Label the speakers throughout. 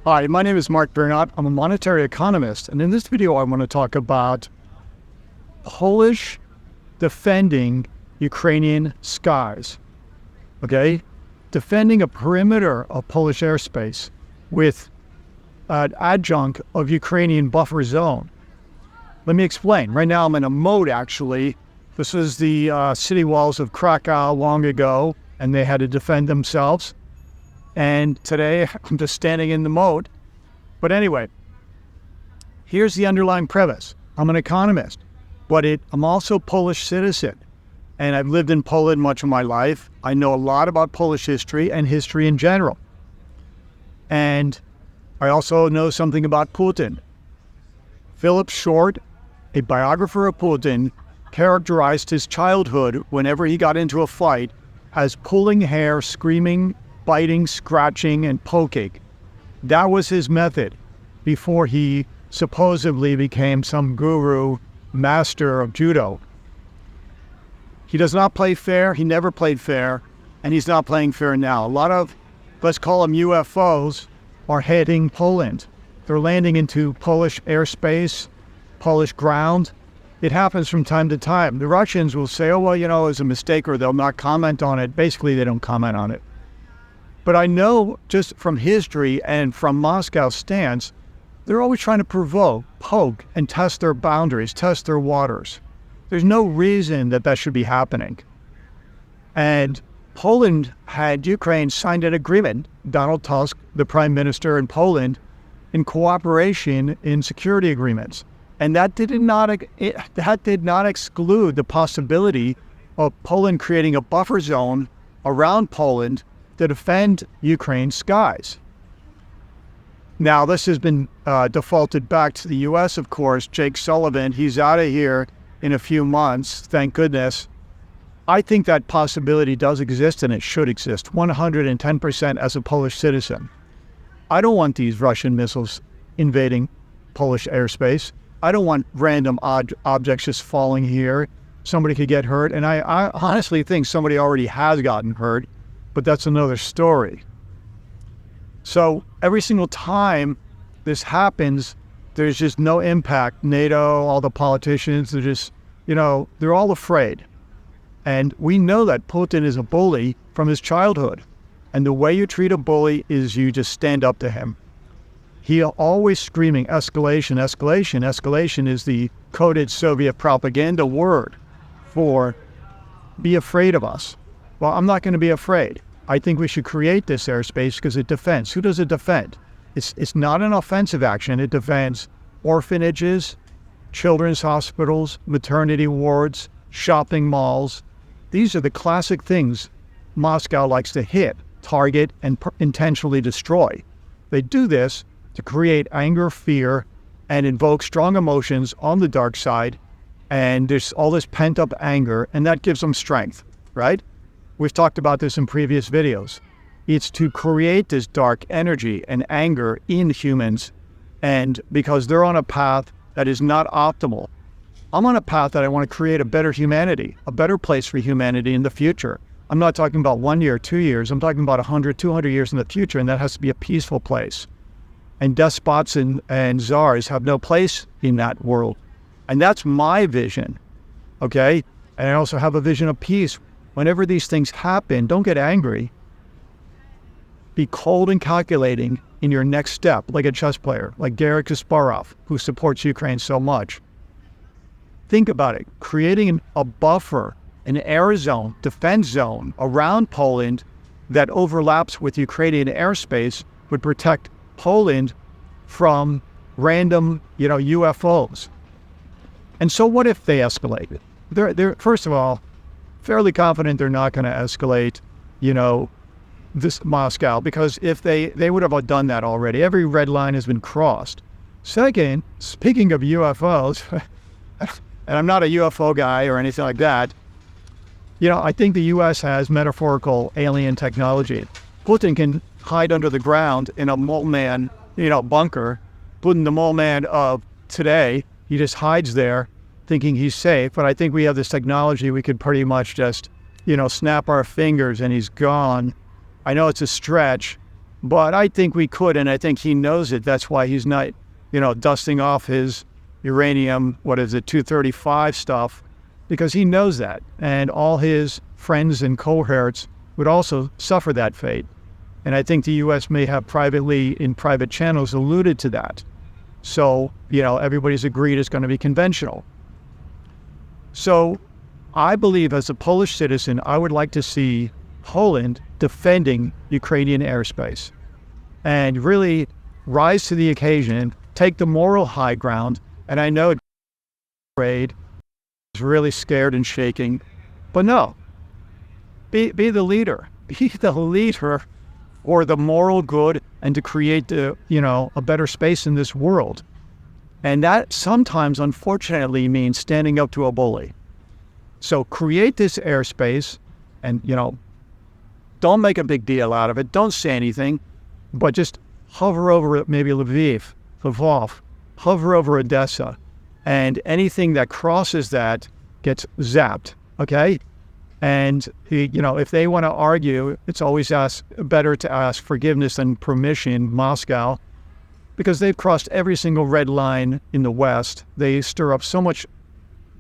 Speaker 1: Hi, my name is Mark Bernot. I'm a monetary economist, and in this video I want to talk about Polish defending Ukrainian skies, okay? Defending a perimeter of Polish airspace with an adjunct of Ukrainian buffer zone. Let me explain. Right now I'm in a mode, actually. This is the city walls of Krakow long ago, and they had to defend themselves. And today I'm just standing in the moat. But anyway, here's the underlying premise. I'm an economist, but I'm also a Polish citizen. And I've lived in Poland much of my life. I know a lot about Polish history and history in general. And I also know something about Putin. Philip Short, a biographer of Putin, characterized his childhood whenever he got into a fight as pulling hair, screaming, biting, scratching, and poking. That was his method before he supposedly became some guru master of judo. He does not play fair. He never played fair, and he's not playing fair now. A lot of, let's call them UFOs, are heading Poland. They're landing into Polish airspace, Polish ground. It happens from time to time. The Russians will say, oh, well, it was a mistake, or they'll not comment on it. Basically, they don't comment on it. But I know just from history and from Moscow's stance, they're always trying to provoke, poke, and test their boundaries, test their waters. There's no reason that should be happening. And Poland had Ukraine signed an agreement, Donald Tusk, the prime minister in Poland, in cooperation in security agreements. And that did not exclude the possibility of Poland creating a buffer zone around Poland to defend Ukraine's skies. Now, this has been defaulted back to the U.S., of course. Jake Sullivan, he's out of here in a few months, thank goodness. I think that possibility does exist, and it should exist, 110% as a Polish citizen. I don't want these Russian missiles invading Polish airspace. I don't want random objects just falling here. Somebody could get hurt, and I honestly think somebody already has gotten hurt, but that's another story. So every single time this happens, there's just no impact. NATO, all the politicians, they're just, they're all afraid. And we know that Putin is a bully from his childhood. And the way you treat a bully is you just stand up to him. He always screaming, escalation, escalation. Escalation is the coded Soviet propaganda word for be afraid of us. Well, I'm not going to be afraid. I think we should create this airspace because it defends. Who does it defend? It's not an offensive action. It defends orphanages, children's hospitals, maternity wards, shopping malls. These are the classic things Moscow likes to hit, target, and intentionally destroy. They do this to create anger, fear, and invoke strong emotions on the dark side. And there's all this pent-up anger, and that gives them strength, right? We've talked about this in previous videos. It's to create this dark energy and anger in humans, and because they're on a path that is not optimal. I'm on a path that I want to create a better humanity, a better place for humanity in the future. I'm not talking about 1 year, 2 years. I'm talking about 100, 200 years in the future, and that has to be a peaceful place. And despots and czars have no place in that world. And that's my vision, okay? And I also have a vision of peace. Whenever these things happen, don't get angry. Be cold and calculating in your next step, like a chess player, like Garry Kasparov, who supports Ukraine so much. Think about it. Creating a buffer, an air zone, defense zone around Poland that overlaps with Ukrainian airspace would protect Poland from random, UFOs. And so what if they escalate? They're first of all, fairly confident they're not going to escalate, this Moscow, because if they would have done that already. Every red line has been crossed. Second, speaking of UFOs, and I'm not a UFO guy or anything like that, I think the U.S. has metaphorical alien technology. Putin can hide under the ground in a mole man, bunker. Putin, the mole man of today, he just hides there thinking he's safe. But I think we have this technology, we could pretty much just, snap our fingers and he's gone. I know it's a stretch, But I think we could, and I think he knows it. That's why he's not, dusting off his uranium, 235 stuff, because he knows that. And all his friends and cohorts would also suffer that fate. And I think the U.S. may have privately, in private channels, alluded to that. So, everybody's agreed it's going to be conventional. So I believe as a Polish citizen, I would like to see Poland defending Ukrainian airspace and really rise to the occasion, take the moral high ground. And I know afraid, is really scared and shaking, but no, be the leader. Be the leader for the moral good and to create a better space in this world. And that sometimes, unfortunately, means standing up to a bully. So create this airspace and, don't make a big deal out of it. Don't say anything, but just hover over maybe Lviv, Lvov, hover over Odessa, and anything that crosses that gets zapped, okay? And, if they want to argue, it's always better to ask forgiveness than permission, Moscow, because they've crossed every single red line in the West. They stir up so much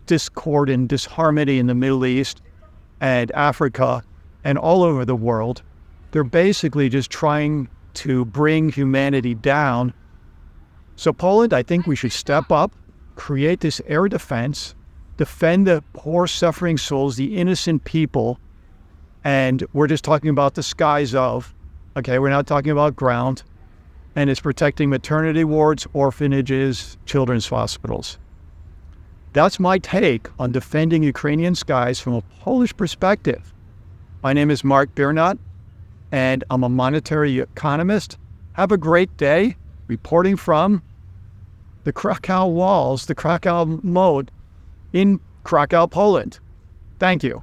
Speaker 1: discord and disharmony in the Middle East and Africa and all over the world. They're basically just trying to bring humanity down. So Poland, I think we should step up, create this air defense, defend the poor suffering souls, the innocent people. And we're just talking about the skies of, okay, we're not talking about ground. And it's protecting maternity wards, orphanages, children's hospitals. That's my take on defending Ukrainian skies from a Polish perspective. My name is Mark Biernat, and I'm a monetary economist. Have a great day, reporting from the Krakow walls, the Krakow moat in Krakow, Poland. Thank you.